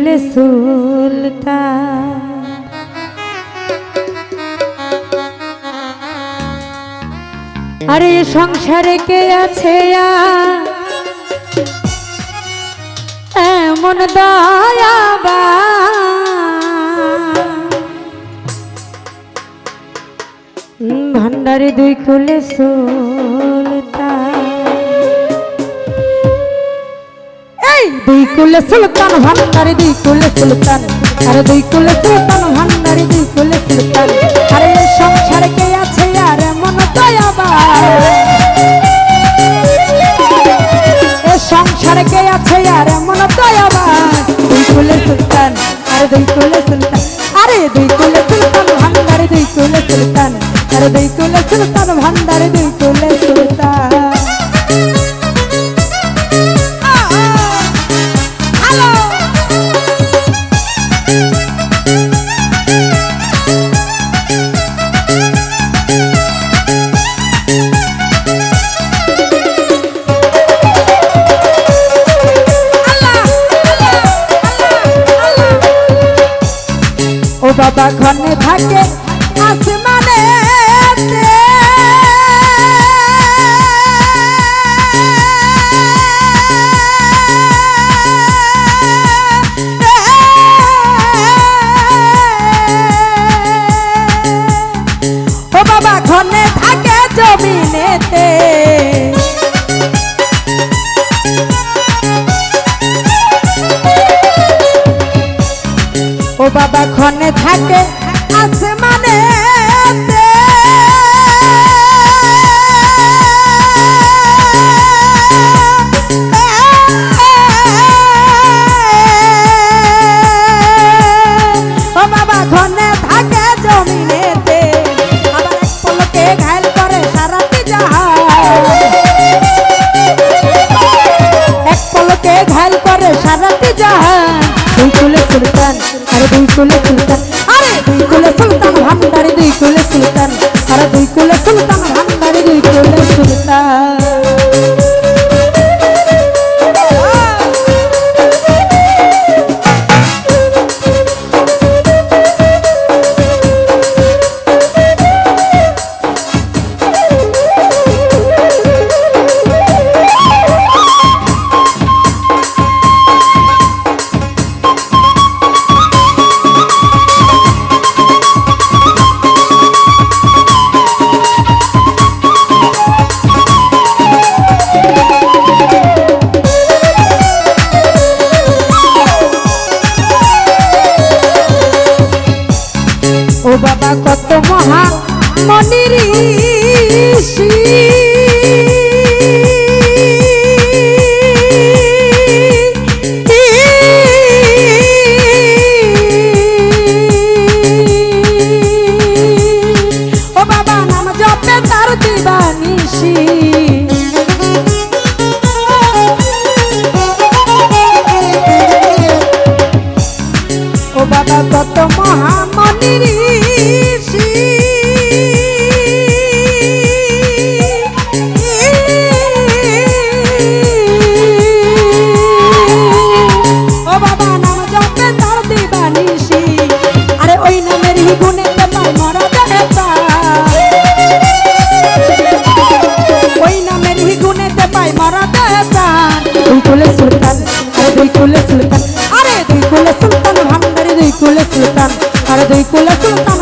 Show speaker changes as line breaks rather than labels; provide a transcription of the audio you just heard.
কুলে সুলতান। আরে সংসারে কে আছে এমন দয়াবান, ভান্ডারে দুই কুলে সুলতান। এই দুই কুলে সুলতান ভান্ডারে দুই কুলে সুলতান, আরে দুই কুলে সুলতান ভান্ডারে দুই কুলে সুলতান। আরে সংসারে কে আছে আর এমন দয়াবান, এ সংসারে কে আছে আর এমন দয়াবান। দুই কুলে সুলতান, আরে দুই কুলে সুলতান, আরে দুই কুলে সুলতান ভান্ডারে দুই কুলে সুলতান, আরে দুই কুলে সুলতান ভান্ডারে দুই কুলে সুলতান। ও বাবা ঘনে থাকে আসমানে, ও বাবা ঘনে থাকে জমিনেতে, ও বাবা ঘনে থাকে আসমানে, ও বাবা ঘনে থাকে জমিনেতে। আবার এক পলকে ঘায়ল করে সারাটি জাহান, এক পলকে ঘায়ল করে সারাটি জাহান। দুই কুলে সুলতান, আরে দুই কুলে সুলতান, আরে দুই কুলে সুলতান ভান্ডারে দুই কুলে সুলতান, আরে দুই কুলে সুলতান ভান্ডারে দুই কুলে সুলতান। ও বাবা কত মহা মনির ঋষি, ও বাবা নাম জপে তার দিবানিশি। ও বাবা কত মহা মনির ঋষি, ও বাবা নাম জপে তার দিবানিশি। আরে ওই নামের গুণেতে পাই মরা দেবতা, ওই নামের গুণেতে পাই মরা দেবতা। দুই কুলে সুলতান, আরে দুই কুলে সুলতান, আরে দুই কুলে সুলতান ভান্ডারে দুই কুলে সুলতান, আরে দুই কুলে সুলতান